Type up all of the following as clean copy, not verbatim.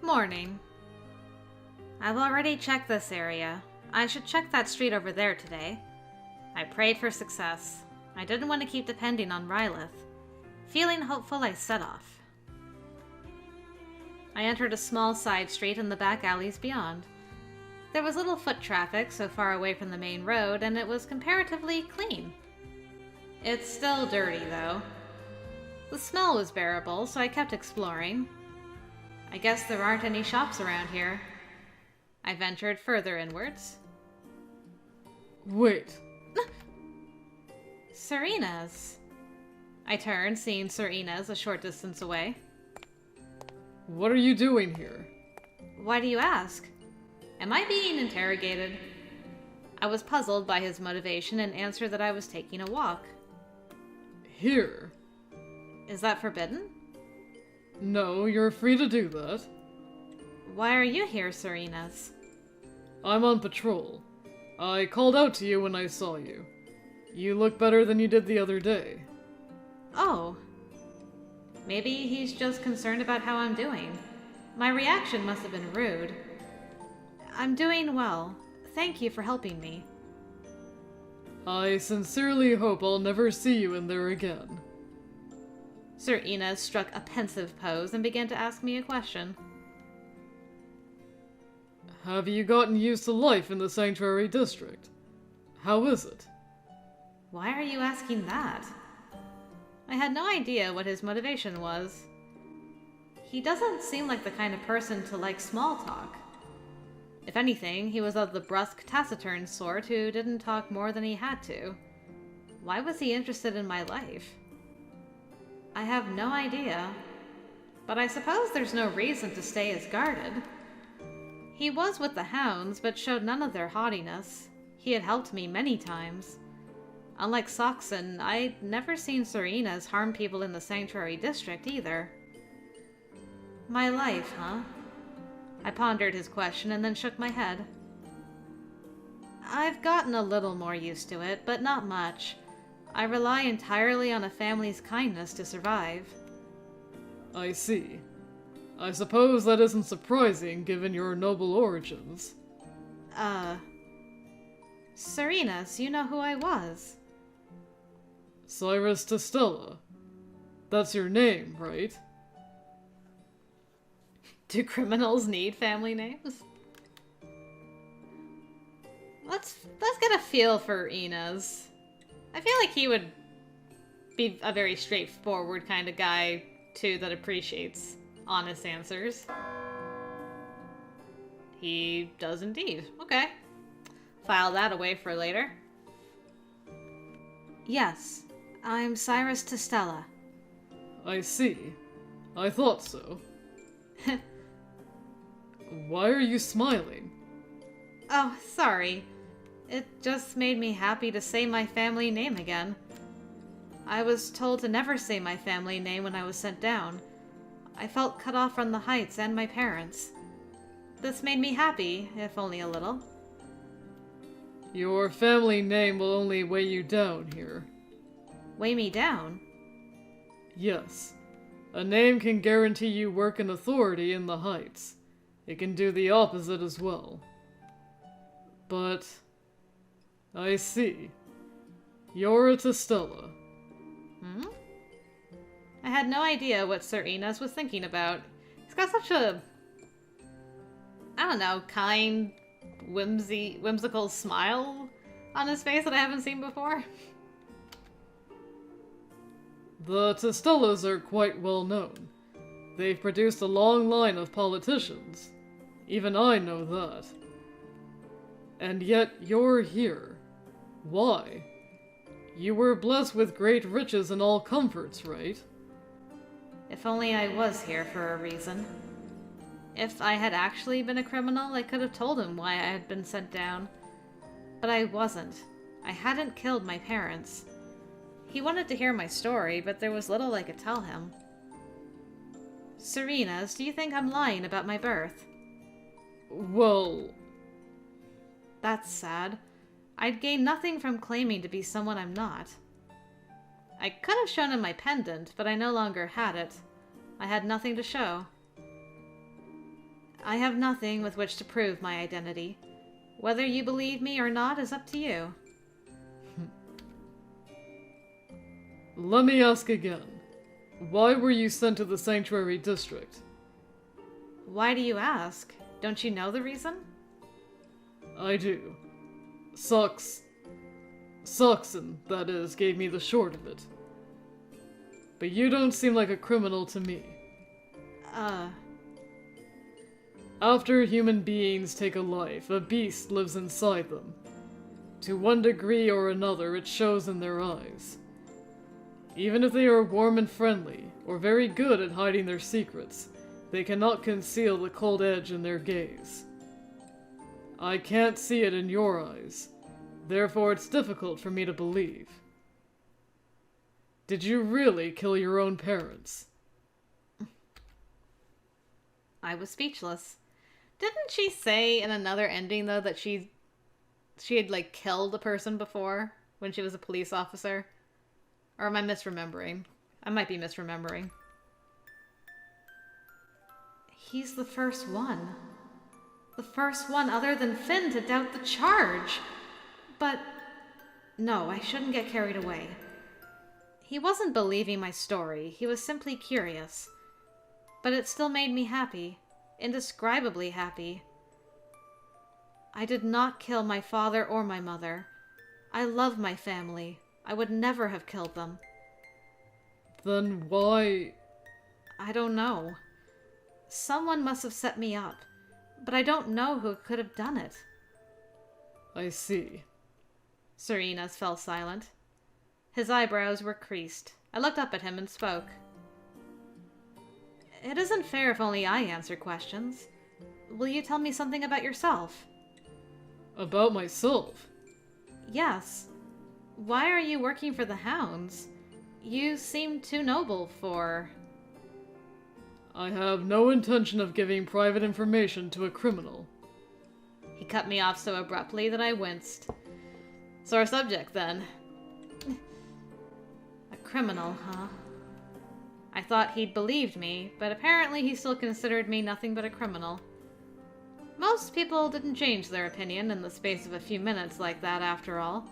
Morning. I've already checked this area. I should check that street over there today. I prayed for success. I didn't want to keep depending on Rylith. Feeling hopeful, I set off. I entered a small side street and the back alleys beyond. There was little foot traffic so far away from the main road, and it was comparatively clean. It's still dirty, though. The smell was bearable, so I kept exploring. I guess there aren't any shops around here. I ventured further inwards. Wait. Sir Ines. I turned, seeing Sir Ines a short distance away. What are you doing here? Why do you ask? Am I being interrogated? I was puzzled by his motivation and answered that I was taking a walk. Here? Is that forbidden? No, you're free to do that. Why are you here, Sir Ines? I'm on patrol. I called out to you when I saw you. You look better than you did the other day. Oh. Maybe he's just concerned about how I'm doing. My reaction must have been rude. I'm doing well. Thank you for helping me. I sincerely hope I'll never see you in there again. Sir Ines struck a pensive pose and began to ask me a question. Have you gotten used to life in the Sanctuary District? How is it? Why are you asking that? I had no idea what his motivation was. He doesn't seem like the kind of person to like small talk. If anything, he was of the brusque, taciturn sort who didn't talk more than he had to. Why was he interested in my life? I have no idea, but I suppose there's no reason to stay as guarded. He was with the Hounds, but showed none of their haughtiness. He had helped me many times. Unlike Soxon, I'd never seen Sir Ines harm people in the Sanctuary District either. My life, huh? I pondered his question and then shook my head. I've gotten a little more used to it, but not much. I rely entirely on a family's kindness to survive. I see. I suppose that isn't surprising given your noble origins. Sir Ines, you know who I was. Cyrus Testella. That's your name, right? Do criminals need family names? Let's get a feel for Ines. I feel like he would be a very straightforward kind of guy, too, that appreciates honest answers. He does indeed. Okay. File that away for later. Yes, I'm Cyrus Testella. I see. I thought so. Why are you smiling? Oh, sorry. It just made me happy to say my family name again. I was told to never say my family name when I was sent down. I felt cut off from the Heights and my parents. This made me happy, if only a little. Your family name will only weigh you down here. Weigh me down? Yes. A name can guarantee you work and authority in the Heights. It can do the opposite as well. But... I see. You're a Testella. Hmm? I had no idea what Sir Ines was thinking about. He's got such a... I don't know, kind, whimsical smile on his face that I haven't seen before. The Testellas are quite well known. They've produced a long line of politicians. Even I know that. And yet you're here. Why? You were blessed with great riches and all comforts, right? If only I was here for a reason. If I had actually been a criminal, I could have told him why I had been sent down. But I wasn't. I hadn't killed my parents. He wanted to hear my story, but there was little I could tell him. Sir Ines, do you think I'm lying about my birth? Well... That's sad. I'd gain nothing from claiming to be someone I'm not. I could have shown him my pendant, but I no longer had it. I had nothing to show. I have nothing with which to prove my identity. Whether you believe me or not is up to you. Let me ask again. Why were you sent to the Sanctuary District? Why do you ask? Don't you know the reason? I do. Saxon, that is, gave me the short of it. But you don't seem like a criminal to me. After human beings take a life, a beast lives inside them. To one degree or another, it shows in their eyes. Even if they are warm and friendly, or very good at hiding their secrets, they cannot conceal the cold edge in their gaze. I can't see it in your eyes, therefore it's difficult for me to believe. Did you really kill your own parents? I was speechless. Didn't she say in another ending, though, that she had, like, killed a person before when she was a police officer? Or am I misremembering? I might be misremembering. He's the first one. The first one other than Finn to doubt the charge. But no, I shouldn't get carried away. He wasn't believing my story. He was simply curious. But it still made me happy. Indescribably happy. I did not kill my father or my mother. I love my family. I would never have killed them. Then why... I don't know. Someone must have set me up, but I don't know who could have done it. I see. Sir Ines fell silent. His eyebrows were creased. I looked up at him and spoke. It isn't fair if only I answer questions. Will you tell me something about yourself? About myself? Yes. Why are you working for the Hounds? You seem too noble for... I have no intention of giving private information to a criminal. He cut me off so abruptly that I winced. Sore subject, then. A criminal, huh? I thought he'd believed me, but apparently he still considered me nothing but a criminal. Most people didn't change their opinion in the space of a few minutes like that, after all.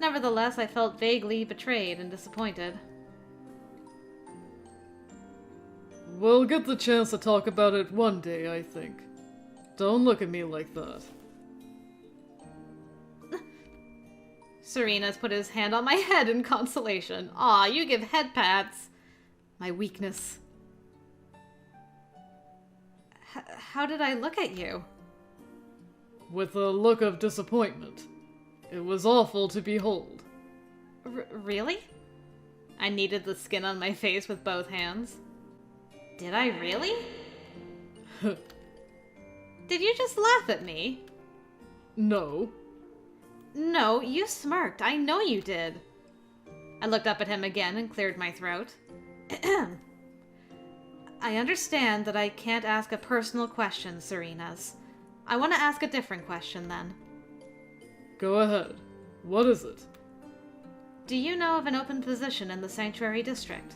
Nevertheless, I felt vaguely betrayed and disappointed. We'll get the chance to talk about it one day, I think. Don't look at me like that. Serena's put his hand on my head in consolation. Aw, you give head pats. My weakness. How did I look at you? With a look of disappointment. It was awful to behold. Really? I kneaded the skin on my face with both hands. Did I really? Did you just laugh at me? No. No, you smirked. I know you did. I looked up at him again and cleared my throat. I understand that I can't ask a personal question, Serena's. I want to ask a different question, then. Go ahead. What is it? Do you know of an open position in the Sanctuary District?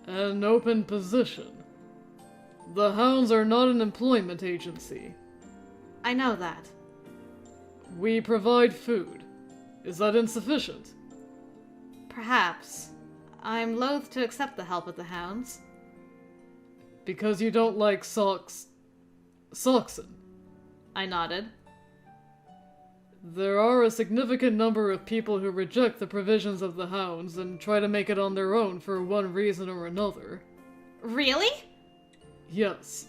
An open position? The Hounds are not an employment agency. I know that. We provide food. Is that insufficient? Perhaps. I'm loath to accept the help of the Hounds. Because you don't like Saxon? I nodded. There are a significant number of people who reject the provisions of the Hounds and try to make it on their own for one reason or another. Really? Yes.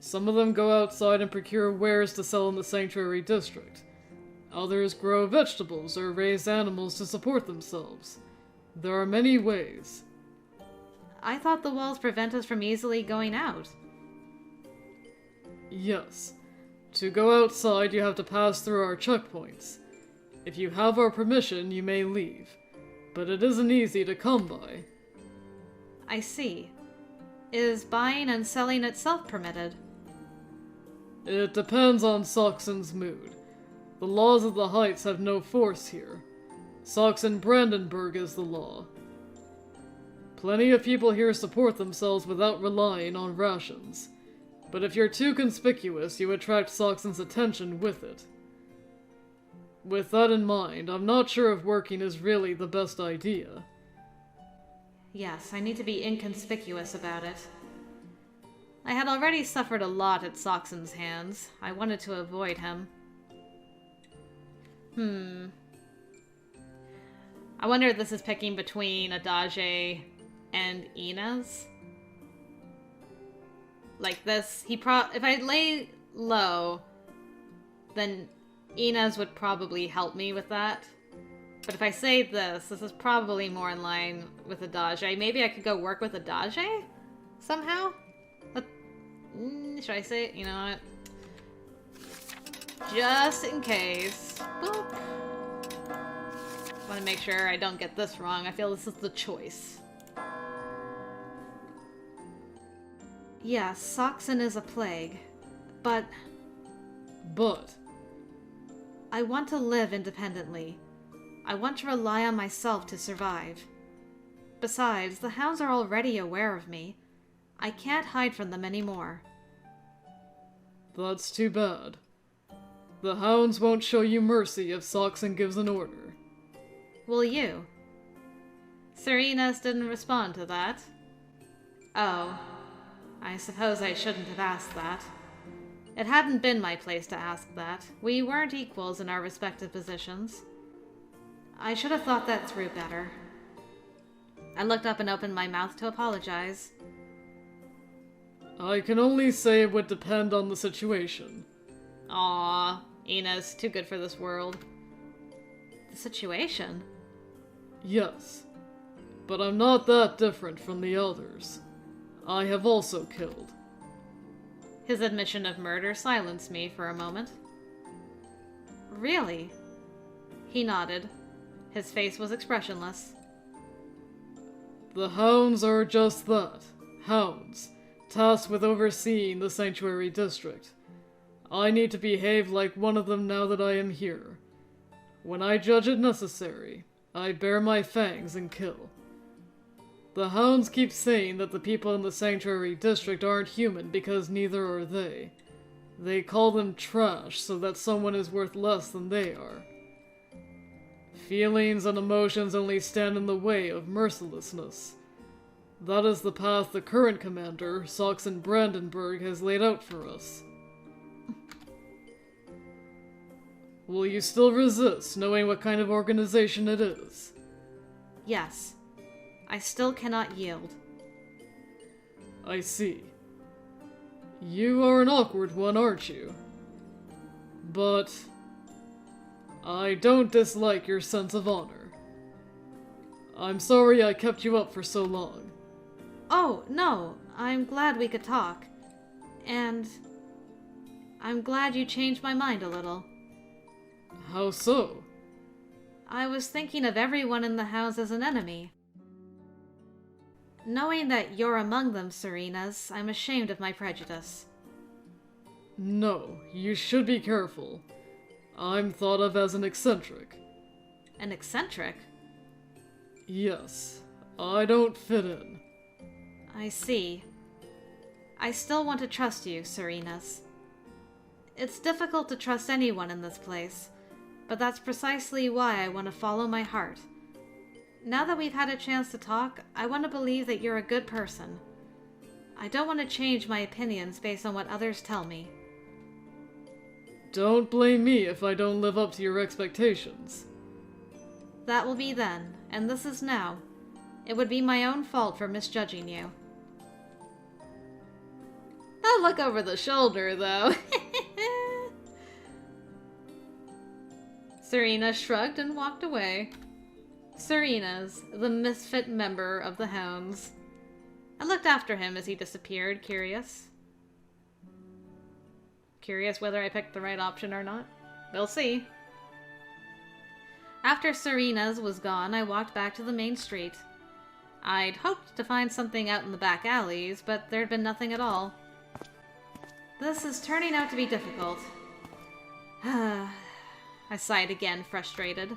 Some of them go outside and procure wares to sell in the Sanctuary District. Others grow vegetables or raise animals to support themselves. There are many ways. I thought the walls prevent us from easily going out. Yes. To go outside, you have to pass through our checkpoints. If you have our permission, you may leave. But it isn't easy to come by. I see. Is buying and selling itself permitted? It depends on Saxon's mood. The laws of the Heights have no force here. Saxon Brandenburg is the law. Plenty of people here support themselves without relying on rations. But if you're too conspicuous, you attract Soxen's attention with it. With that in mind, I'm not sure if working is really the best idea. Yes, I need to be inconspicuous about it. I had already suffered a lot at Soxen's hands. I wanted to avoid him. I wonder if this is picking between ADAGE and Ines. Like this, if I lay low, then Ines would probably help me with that. But if I say this is probably more in line with ADAGE. Maybe I could go work with ADAGE? Somehow? Should I say it? You know what? Just in case. Boop. Want to make sure I don't get this wrong. I feel this is the choice. Yes, Soxen is a plague. But I want to live independently. I want to rely on myself to survive. Besides, the Hounds are already aware of me. I can't hide from them anymore. That's too bad. The Hounds won't show you mercy if Soxen gives an order. Will you? Ines didn't respond to that. Oh, I suppose I shouldn't have asked that. It hadn't been my place to ask that. We weren't equals in our respective positions. I should have thought that through better. I looked up and opened my mouth to apologize. I can only say it would depend on the situation. Aw, Ines, too good for this world. The situation? Yes, but I'm not that different from the others. I have also killed. His admission of murder silenced me for a moment. Really? He nodded. His face was expressionless. The Hounds are just that. Hounds, tasked with overseeing the Sanctuary District. I need to behave like one of them now that I am here. When I judge it necessary, I bare my fangs and kill. The Hounds keep saying that the people in the Sanctuary District aren't human because neither are they. They call them trash so that someone is worth less than they are. Feelings and emotions only stand in the way of mercilessness. That is the path the current commander, Soxen Brandenburg, has laid out for us. Will you still resist, knowing what kind of organization it is? Yes. I still cannot yield. I see. You are an awkward one, aren't you? But I don't dislike your sense of honor. I'm sorry I kept you up for so long. Oh, no. I'm glad we could talk. And I'm glad you changed my mind a little. How so? I was thinking of everyone in the house as an enemy. Knowing that you're among them, Serenas, I'm ashamed of my prejudice. No, you should be careful. I'm thought of as an eccentric. An eccentric? Yes, I don't fit in. I see. I still want to trust you, Serenas. It's difficult to trust anyone in this place, but that's precisely why I want to follow my heart. Now that we've had a chance to talk, I want to believe that you're a good person. I don't want to change my opinions based on what others tell me. Don't blame me if I don't live up to your expectations. That will be then, and this is now. It would be my own fault for misjudging you. I'll look over the shoulder, though. Serena shrugged and walked away. Serena's, the misfit member of the Hounds. I looked after him as he disappeared, curious. Curious whether I picked the right option or not. We'll see. After Serena's was gone, I walked back to the main street. I'd hoped to find something out in the back alleys, but there'd been nothing at all. This is turning out to be difficult. I sighed again, frustrated.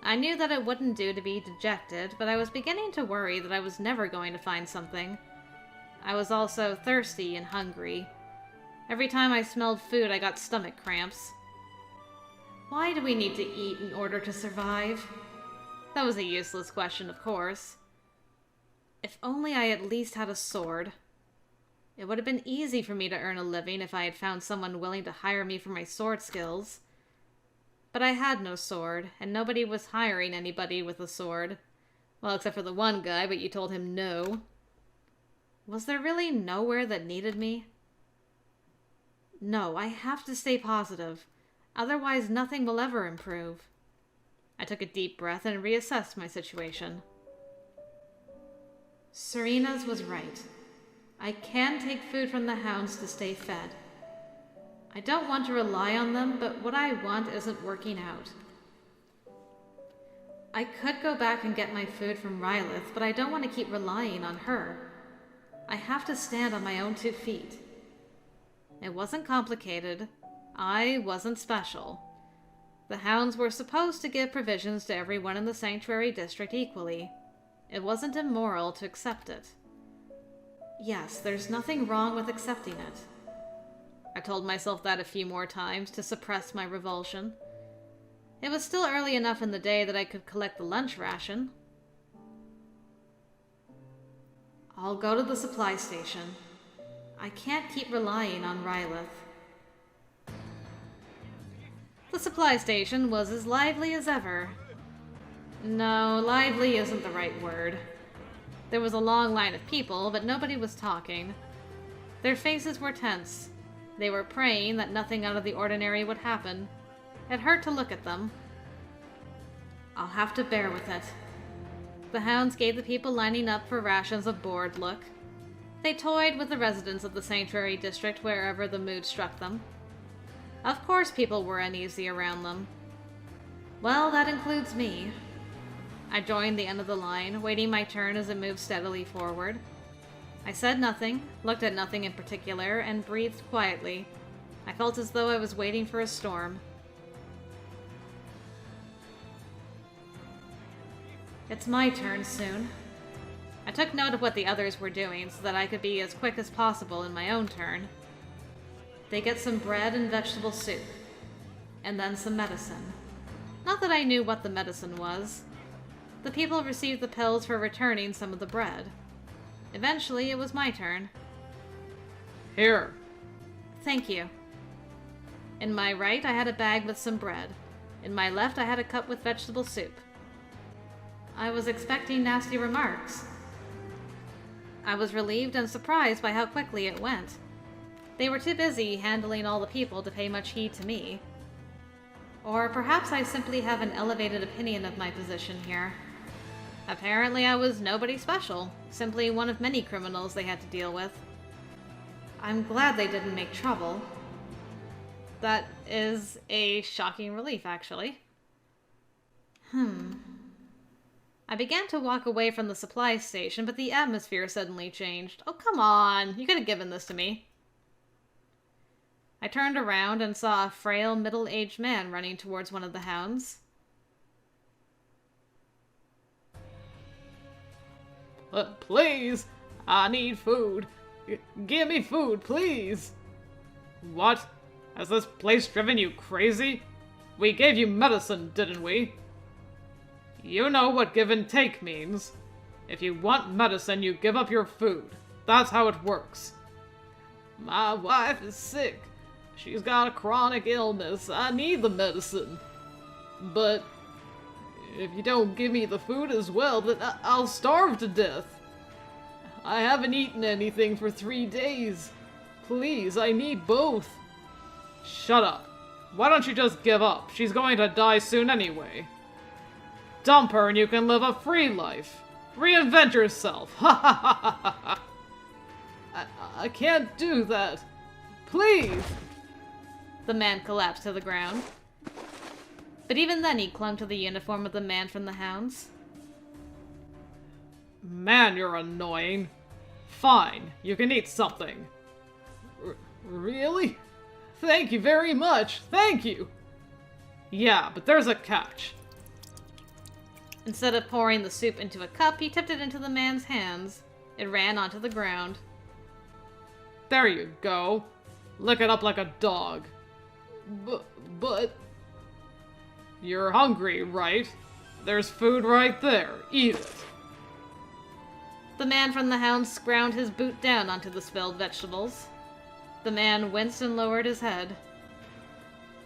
I knew that it wouldn't do to be dejected, but I was beginning to worry that I was never going to find something. I was also thirsty and hungry. Every time I smelled food, I got stomach cramps. Why do we need to eat in order to survive? That was a useless question, of course. If only I at least had a sword. It would have been easy for me to earn a living if I had found someone willing to hire me for my sword skills. But I had no sword, and nobody was hiring anybody with a sword. Well, except for the one guy, but you told him no. Was there really nowhere that needed me? No, I have to stay positive. Otherwise, nothing will ever improve. I took a deep breath and reassessed my situation. Serena's was right. I can take food from the Hounds to stay fed. I don't want to rely on them, but what I want isn't working out. I could go back and get my food from Rylith, but I don't want to keep relying on her. I have to stand on my own 2 feet. It wasn't complicated. I wasn't special. The Hounds were supposed to give provisions to everyone in the Sanctuary District equally. It wasn't immoral to accept it. Yes, there's nothing wrong with accepting it. I told myself that a few more times to suppress my revulsion. It was still early enough in the day that I could collect the lunch ration. I'll go to the supply station. I can't keep relying on Rylith. The supply station was as lively as ever. No, lively isn't the right word. There was a long line of people, but nobody was talking. Their faces were tense. They were praying that nothing out of the ordinary would happen. It hurt to look at them. I'll have to bear with it. The Hounds gave the people lining up for rations a bored look. They toyed with the residents of the Sanctuary District wherever the mood struck them. Of course people were uneasy around them. Well, that includes me. I joined the end of the line, waiting my turn as it moved steadily forward. I said nothing, looked at nothing in particular, and breathed quietly. I felt as though I was waiting for a storm. It's my turn soon. I took note of what the others were doing so that I could be as quick as possible in my own turn. They get some bread and vegetable soup, and then some medicine. Not that I knew what the medicine was. The people received the pills for returning some of the bread. Eventually, it was my turn. Here. Thank you. In my right, I had a bag with some bread. In my left, I had a cup with vegetable soup. I was expecting nasty remarks. I was relieved and surprised by how quickly it went. They were too busy handling all the people to pay much heed to me. Or perhaps I simply have an elevated opinion of my position here. Apparently I was nobody special, simply one of many criminals they had to deal with. I'm glad they didn't make trouble. That is a shocking relief, actually. I began to walk away from the supply station, but the atmosphere suddenly changed. Oh, come on! You could have given this to me. I turned around and saw a frail, middle-aged man running towards one of the Hounds. Please! I need food. Give me food, please! What? Has this place driven you crazy? We gave you medicine, didn't we? You know what give and take means. If you want medicine, you give up your food. That's how it works. My wife is sick. She's got a chronic illness. I need the medicine. But if you don't give me the food as well, then I'll starve to death. I haven't eaten anything for 3 days. Please, I need both. Shut up. Why don't you just give up? She's going to die soon anyway. Dump her and you can live a free life. Reinvent yourself. Ha ha ha ha ha. I can't do that. Please. The man collapsed to the ground. But even then he clung to the uniform of the man from the Hounds. Man, you're annoying. Fine, you can eat something. Really? Thank you very much. Thank you. Yeah, but there's a catch. Instead of pouring the soup into a cup, he tipped it into the man's hands. It ran onto the ground. There you go. Lick it up like a dog. But... You're hungry, right? There's food right there. Eat it. The man from the Hounds ground his boot down onto the spilled vegetables. The man winced and lowered his head.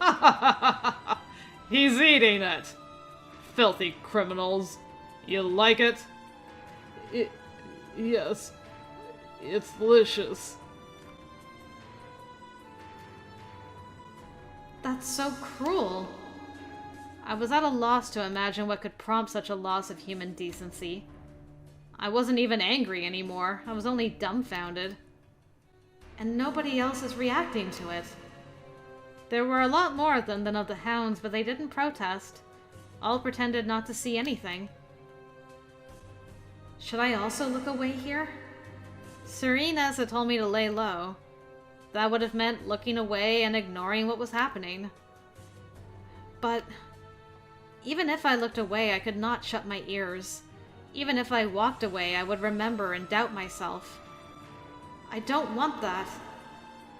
Ha ha ha ha ha! He's eating it! Filthy criminals. You like it? Yes. It's delicious. That's so cruel. I was at a loss to imagine what could prompt such a loss of human decency. I wasn't even angry anymore. I was only dumbfounded. And nobody else is reacting to it. There were a lot more of them than of the Hounds, but they didn't protest. All pretended not to see anything. Should I also look away here? Sir Ines had told me to lay low. That would have meant looking away and ignoring what was happening. But even if I looked away, I could not shut my ears. Even if I walked away, I would remember and doubt myself. I don't want that.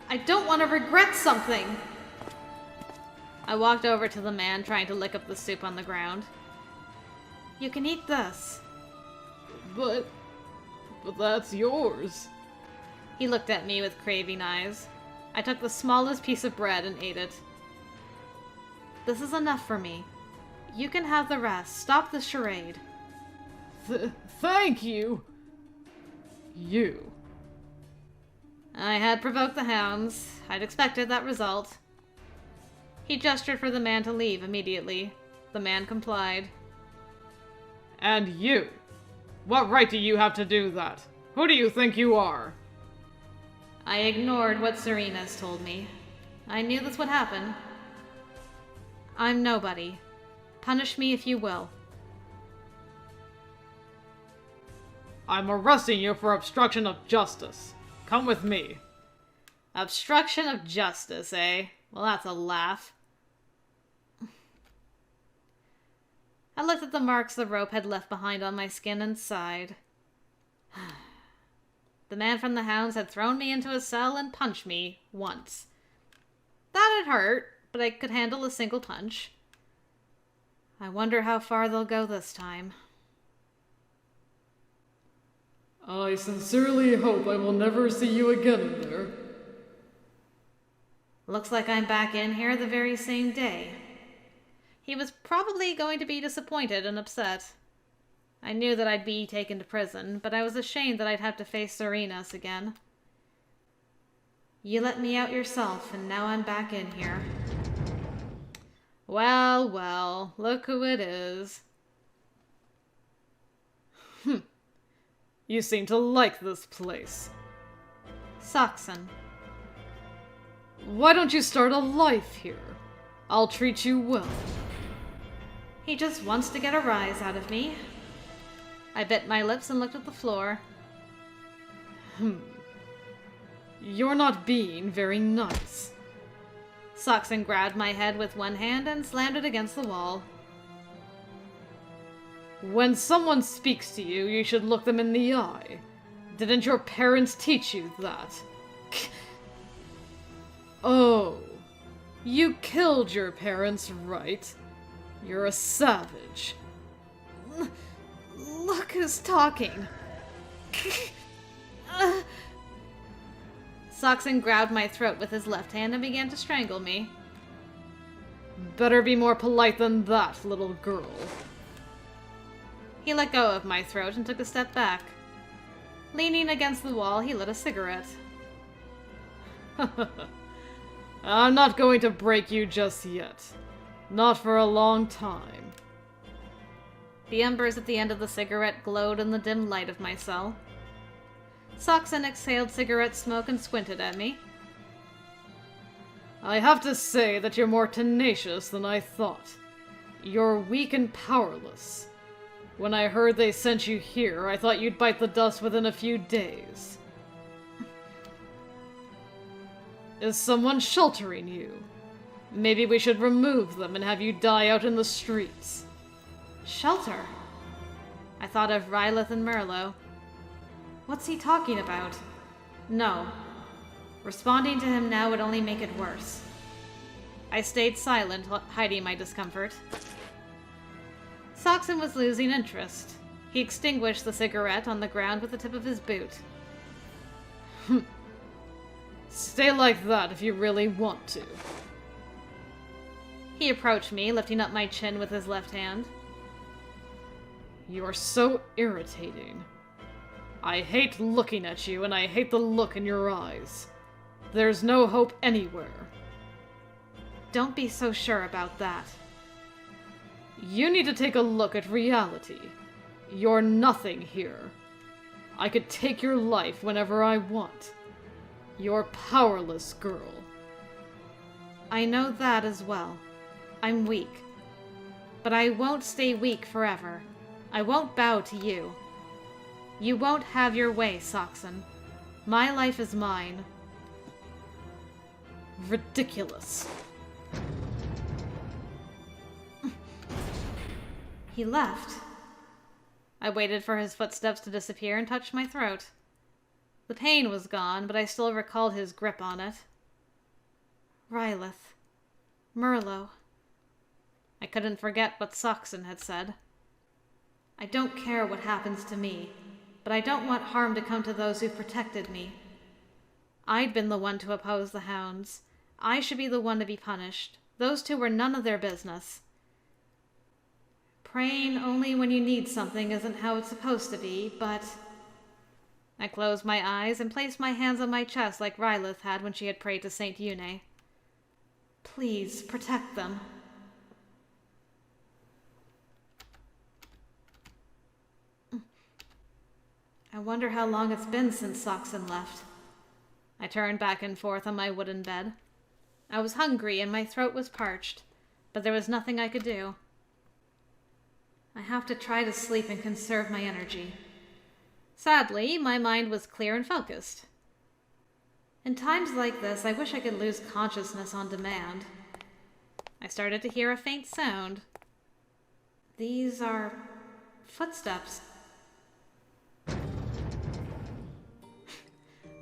I don't want to regret something! I walked over to the man trying to lick up the soup on the ground. You can eat this. But that's yours. He looked at me with craving eyes. I took the smallest piece of bread and ate it. This is enough for me. You can have the rest. Stop the charade. Thank you! You. I had provoked the Hounds. I'd expected that result. He gestured for the man to leave immediately. The man complied. And you? What right do you have to do that? Who do you think you are? I ignored what Sir Ines told me. I knew this would happen. I'm nobody. Punish me if you will. I'm arresting you for obstruction of justice. Come with me. Obstruction of justice, eh? Well, that's a laugh. I looked at the marks the rope had left behind on my skin and sighed. The man from the Hounds had thrown me into a cell and punched me once. That had hurt, but I could handle a single punch. I wonder how far they'll go this time. I sincerely hope I will never see you again in there. Looks like I'm back in here the very same day. He was probably going to be disappointed and upset. I knew that I'd be taken to prison, but I was ashamed that I'd have to face Sir Ines again. You let me out yourself, and now I'm back in here. Well, well, look who it is. You seem to like this place. Saxon. Why don't you start a life here? I'll treat you well. He just wants to get a rise out of me. I bit my lips and looked at the floor. You're not being very nice. Saxon grabbed my head with one hand and slammed it against the wall. When someone speaks to you, you should look them in the eye. Didn't your parents teach you that? Oh, you killed your parents, right? You're a savage. Look who's talking. Saxon grabbed my throat with his left hand and began to strangle me. Better be more polite than that, little girl. He let go of my throat and took a step back. Leaning against the wall, he lit a cigarette. I'm not going to break you just yet. Not for a long time. The embers at the end of the cigarette glowed in the dim light of my cell. Saxon exhaled cigarette smoke and squinted at me. I have to say that you're more tenacious than I thought. You're weak and powerless. When I heard they sent you here, I thought you'd bite the dust within a few days. Is someone sheltering you? Maybe we should remove them and have you die out in the streets. Shelter? I thought of Rylith and Merlot. What's he talking about? No. Responding to him now would only make it worse. I stayed silent, hiding my discomfort. Saxon was losing interest. He extinguished the cigarette on the ground with the tip of his boot. Stay like that if you really want to. He approached me, lifting up my chin with his left hand. You're so irritating. I hate looking at you, and I hate the look in your eyes. There's no hope anywhere. Don't be so sure about that. You need to take a look at reality. You're nothing here. I could take your life whenever I want. You're powerless, girl. I know that as well. I'm weak. But I won't stay weak forever. I won't bow to you. You won't have your way, Saxon. My life is mine. Ridiculous. He left. I waited for his footsteps to disappear and touched my throat. The pain was gone, but I still recalled his grip on it. Rylith. Merlot. I couldn't forget what Saxon had said. I don't care what happens to me, but I don't want harm to come to those who've protected me. I'd been the one to oppose the Hounds. I should be the one to be punished. Those two were none of their business. Praying only when you need something isn't how it's supposed to be, but... I closed my eyes and placed my hands on my chest like Rylith had when she had prayed to Saint Une. Please, protect them. I wonder how long it's been since Saxon left. I turned back and forth on my wooden bed. I was hungry and my throat was parched, but there was nothing I could do. I have to try to sleep and conserve my energy. Sadly, my mind was clear and focused. In times like this, I wish I could lose consciousness on demand. I started to hear a faint sound. These are footsteps.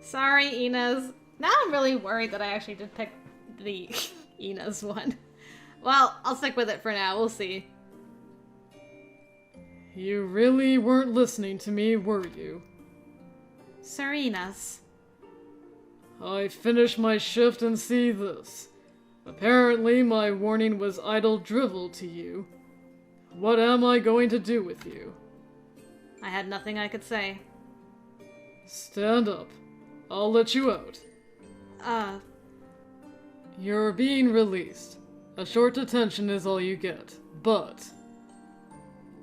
Sorry, Ines. Now I'm really worried that I actually did pick the Ines one. Well, I'll stick with it for now. We'll see. You really weren't listening to me, were you? Sir Ines. I finish my shift and see this. Apparently my warning was idle drivel to you. What am I going to do with you? I had nothing I could say. Stand up. I'll let you out. You're being released. A short detention is all you get, but...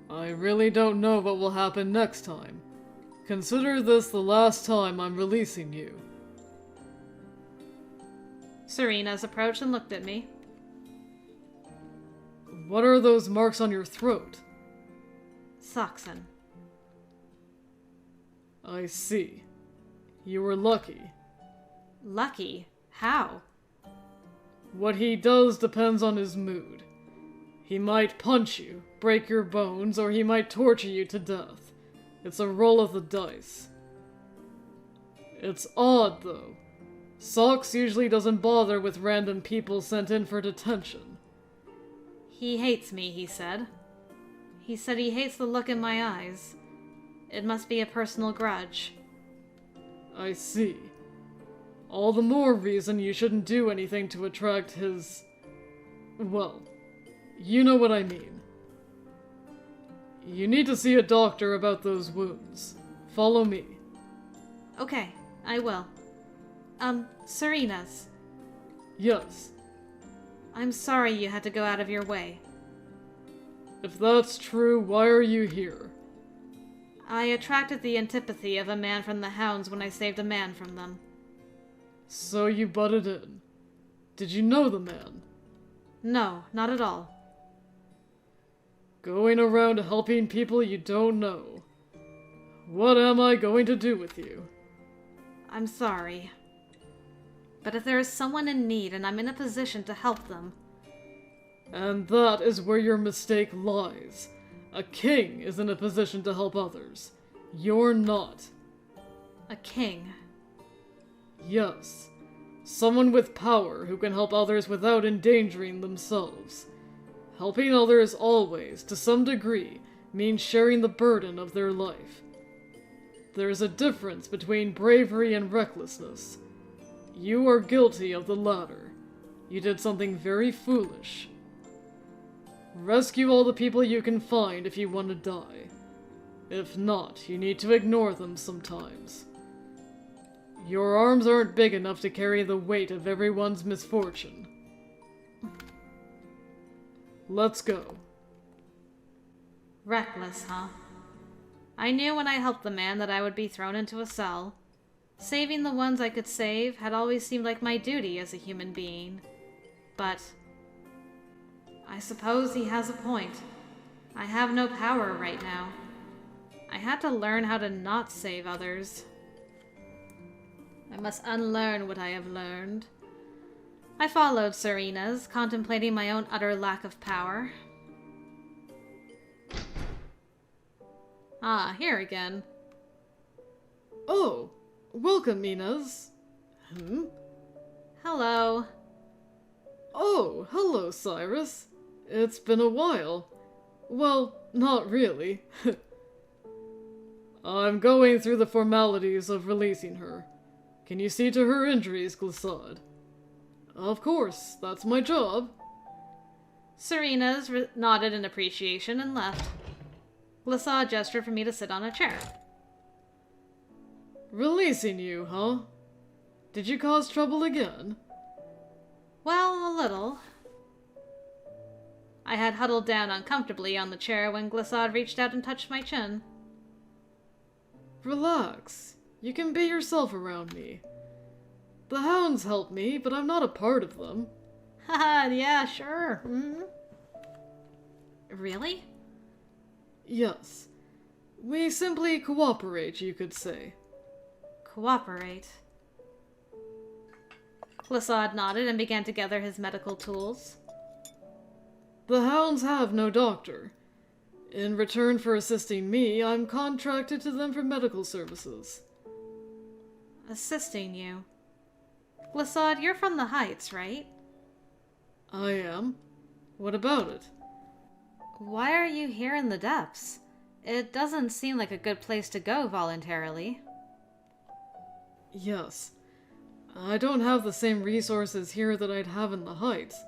I really don't know what will happen next time. Consider this the last time I'm releasing you. Sir Ines approached and looked at me. What are those marks on your throat? Saxon. I see. You were lucky. Lucky? How? What he does depends on his mood. He might punch you, break your bones, or he might torture you to death. It's a roll of the dice. It's odd, though. Sox usually doesn't bother with random people sent in for detention. He hates me, he said. He said he hates the look in my eyes. It must be a personal grudge. I see. All the more reason you shouldn't do anything to attract his... well, you know what I mean. You need to see a doctor about those wounds. Follow me. Okay, I will. Sir Ines. Yes. I'm sorry you had to go out of your way. If that's true, why are you here? I attracted the antipathy of a man from the Hounds when I saved a man from them. So you butted in. Did you know the man? No, not at all. Going around helping people you don't know. What am I going to do with you? I'm sorry. But if there is someone in need and I'm in a position to help them... And that is where your mistake lies. A king is in a position to help others. You're not. A king. Yes. Someone with power who can help others without endangering themselves. Helping others always, to some degree, means sharing the burden of their life. There is a difference between bravery and recklessness. You are guilty of the latter. You did something very foolish. Rescue all the people you can find if you want to die. If not, you need to ignore them sometimes. Your arms aren't big enough to carry the weight of everyone's misfortune. Let's go. Reckless, huh? I knew when I helped the man that I would be thrown into a cell. Saving the ones I could save had always seemed like my duty as a human being. But I suppose he has a point. I have no power right now. I had to learn how to not save others. I must unlearn what I have learned. I followed Sir Ines, contemplating my own utter lack of power. Ah, here again. Oh, welcome, Ines. Hello. Oh, hello, Cyrus. It's been a while. Well, not really. I'm going through the formalities of releasing her. Can you see to her injuries, Glissade? Of course, that's my job. Sir Ines nodded in appreciation and left. Glissade gestured for me to sit on a chair. Releasing you, huh? Did you cause trouble again? Well, a little. I had huddled down uncomfortably on the chair when Glissade reached out and touched my chin. Relax. You can be yourself around me. The Hounds help me, but I'm not a part of them. Haha, yeah, sure. Really? Yes. We simply cooperate, you could say. Cooperate. Glissade nodded and began to gather his medical tools. The Hounds have no doctor. In return for assisting me, I'm contracted to them for medical services. Assisting you? Glissade, you're from the Heights, right? I am. What about it? Why are you here in the depths? It doesn't seem like a good place to go voluntarily. Yes. I don't have the same resources here that I'd have in the Heights,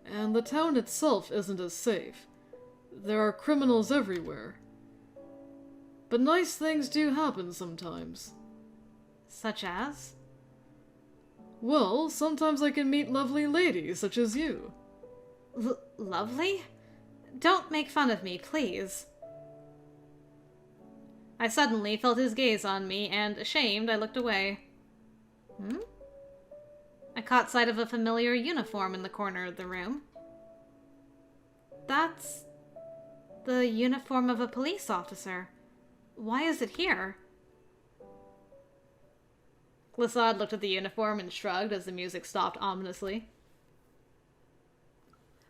and the town itself isn't as safe. There are criminals everywhere. But nice things do happen sometimes. Such as? Well, sometimes I can meet lovely ladies such as you. Lovely? Don't make fun of me, please. I suddenly felt his gaze on me, and, ashamed, I looked away. I caught sight of a familiar uniform in the corner of the room. That's the uniform of a police officer. Why is it here? Glissade looked at the uniform and shrugged as the music stopped ominously.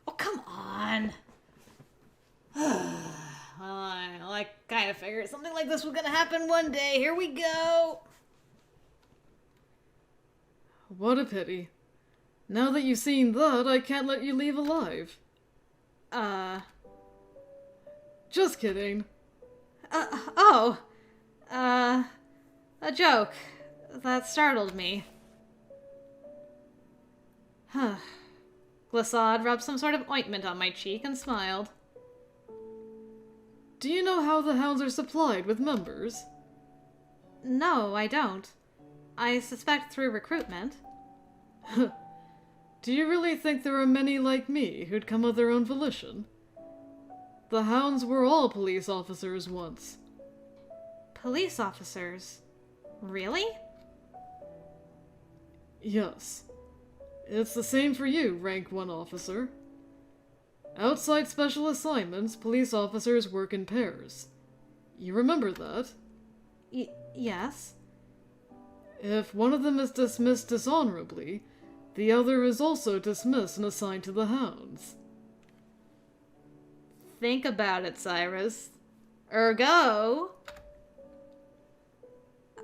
Oh, come on! Well, I kind of figured something like this was gonna happen one day. Here we go! What a pity. Now that you've seen that, I can't let you leave alive. Just kidding. A joke. That startled me. Glissade rubbed some sort of ointment on my cheek and smiled. Do you know how the Hounds are supplied with members? No, I don't. I suspect through recruitment. Do you really think there are many like me who'd come of their own volition? The Hounds were all police officers once. Police officers? Really? Yes. It's the same for you, Rank 1 officer. Outside special assignments, police officers work in pairs. You remember that? Yes. If one of them is dismissed dishonorably, the other is also dismissed and assigned to the Hounds. Think about it, Cyrus. Ergo...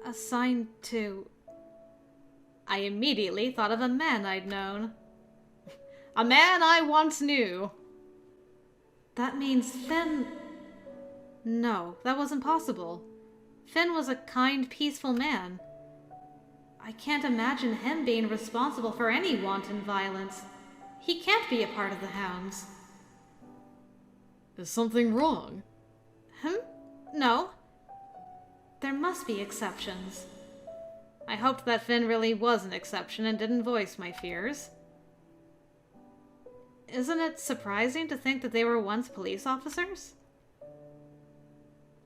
assigned to... I immediately thought of a man I'd known. A man I once knew. That means Finn... No, that wasn't possible. Finn was a kind, peaceful man. I can't imagine him being responsible for any wanton violence. He can't be a part of the Hounds. Is something wrong? No. There must be exceptions. I hoped that Finn really was an exception and didn't voice my fears. Isn't it surprising to think that they were once police officers?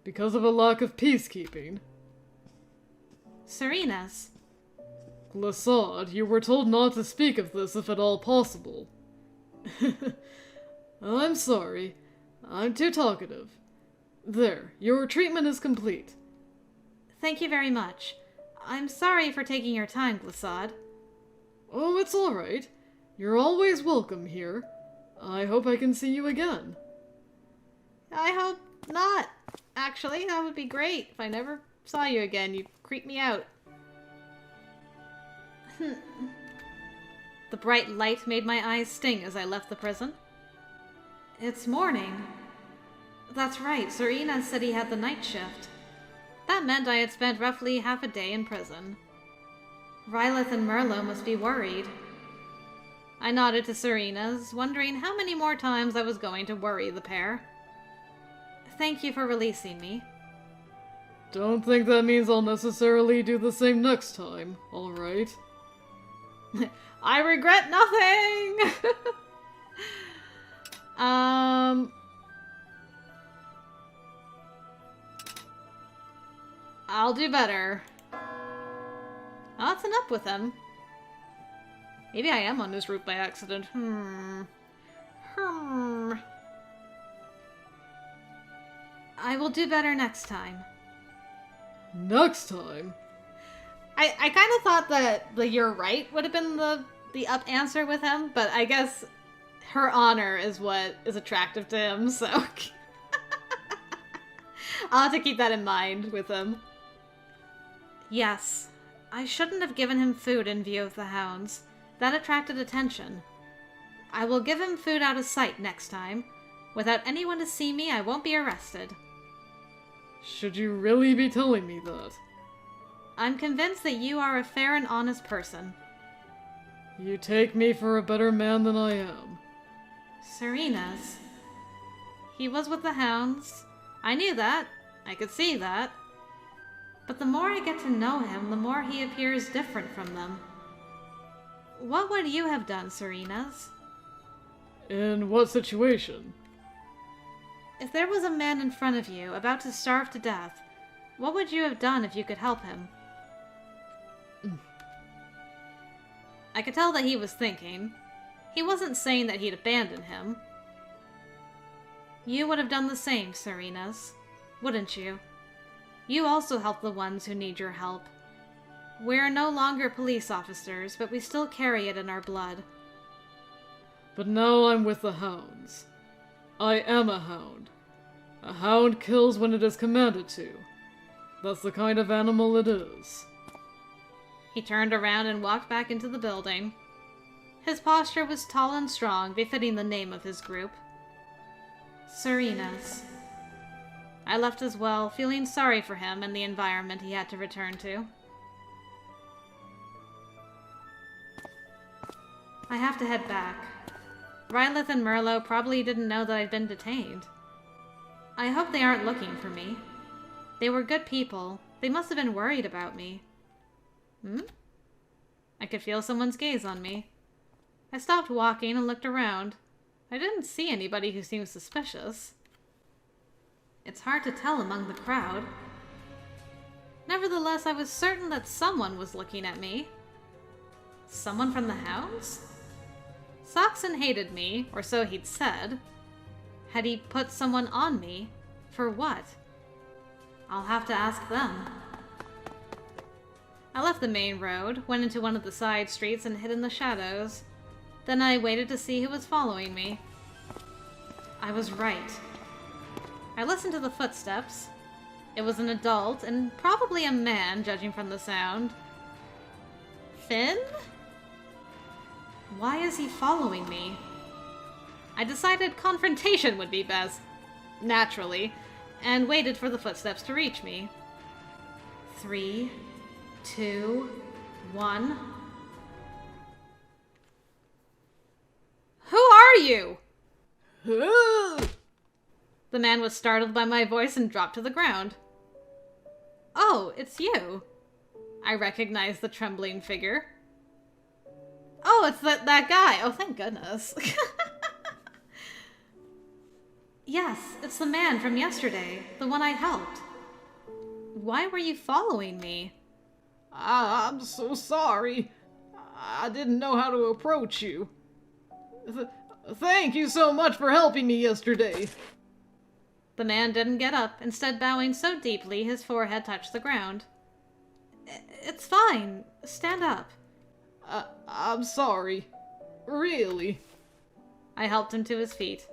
Because of a lack of peacekeeping. Serenas. Glissade, you were told not to speak of this if at all possible. I'm sorry. I'm too talkative. There, your treatment is complete. Thank you very much. I'm sorry for taking your time, Glissade. Oh, it's all right. You're always welcome here. I hope I can see you again. I hope not. Actually, that would be great if I never saw you again. You creep me out. The bright light made my eyes sting as I left the prison. It's morning. That's right, Sir Ines said he had the night shift. That meant I had spent roughly half a day in prison. Rylith and Merlot must be worried. I nodded to Sir Ines, wondering how many more times I was going to worry the pair. Thank you for releasing me. Don't think that means I'll necessarily do the same next time, alright? I regret nothing! I'll do better. What's up with him? Maybe I am on his route by accident. I will do better next time. Next time? I kind of thought that the "you're right" would have been the up answer with him, but I guess her honor is what is attractive to him, so I'll have to keep that in mind with him. Yes, I shouldn't have given him food in view of the Hounds. That attracted attention. I will give him food out of sight next time. Without anyone to see me, I won't be arrested. Should you really be telling me that? I'm convinced that you are a fair and honest person. You take me for a better man than I am. Serenas. He was with the Hounds. I knew that. I could see that. But the more I get to know him, the more he appears different from them. What would you have done, Serenas? In what situation? If there was a man in front of you, about to starve to death, what would you have done if you could help him? I could tell that he was thinking. He wasn't saying that he'd abandon him. You would have done the same, Serenas, wouldn't you? You also help the ones who need your help. We're no longer police officers, but we still carry it in our blood. But now I'm with the Hounds. I am a Hound. A Hound kills when it is commanded to. That's the kind of animal it is. He turned around and walked back into the building. His posture was tall and strong, befitting the name of his group. Serenas. I left as well, feeling sorry for him and the environment he had to return to. I have to head back. Rylith and Merlot probably didn't know that I'd been detained. I hope they aren't looking for me. They were good people. They must have been worried about me. I could feel someone's gaze on me. I stopped walking and looked around. I didn't see anybody who seemed suspicious. It's hard to tell among the crowd. Nevertheless, I was certain that someone was looking at me. Someone from the Hounds? Saxon hated me, or so he'd said. Had he put someone on me? For what? I'll have to ask them. I left the main road, went into one of the side streets and hid in the shadows. Then I waited to see who was following me. I was right. I listened to the footsteps. It was an adult, and probably a man, judging from the sound. Finn? Why is he following me? I decided confrontation would be best, naturally, and waited for the footsteps to reach me. 3, 2, 1. Who are you? The man was startled by my voice and dropped to the ground. Oh, it's you. I recognized the trembling figure. Oh, it's that guy. Oh, thank goodness. Yes, it's the man from yesterday, the one I helped. Why were you following me? I'm so sorry. I didn't know how to approach you. Thank you so much for helping me yesterday. The man didn't get up, instead bowing so deeply his forehead touched the ground. It's fine. Stand up. I'm sorry. Really. I helped him to his feet.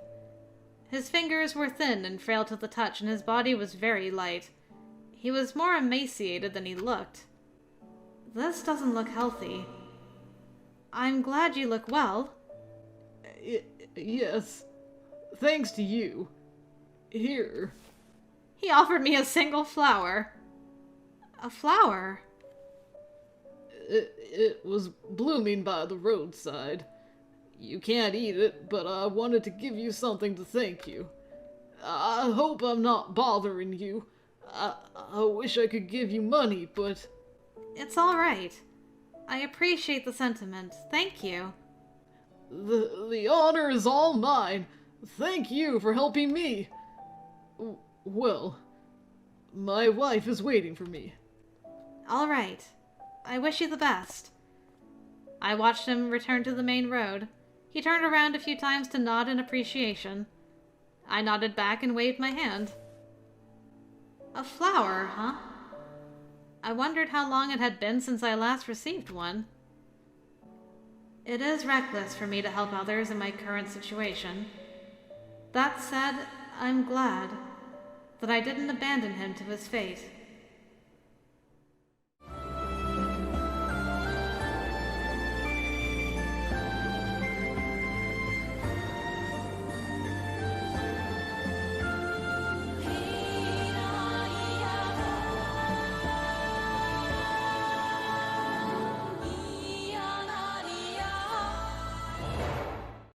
His fingers were thin and frail to the touch, and his body was very light. He was more emaciated than he looked. This doesn't look healthy. I'm glad you look well. Yes. Thanks to you. Here. He offered me a single flower. A flower? It was blooming by the roadside. You can't eat it, but I wanted to give you something to thank you. I hope I'm not bothering you. I wish I could give you money, but... It's all right. I appreciate the sentiment. Thank you. The honor is all mine. Thank you for helping me. Well, my wife is waiting for me. All right. I wish you the best. I watched him return to the main road. He turned around a few times to nod in appreciation. I nodded back and waved my hand. A flower, huh? I wondered how long it had been since I last received one. It is reckless for me to help others in my current situation. That said, I'm glad that I didn't abandon him to his fate.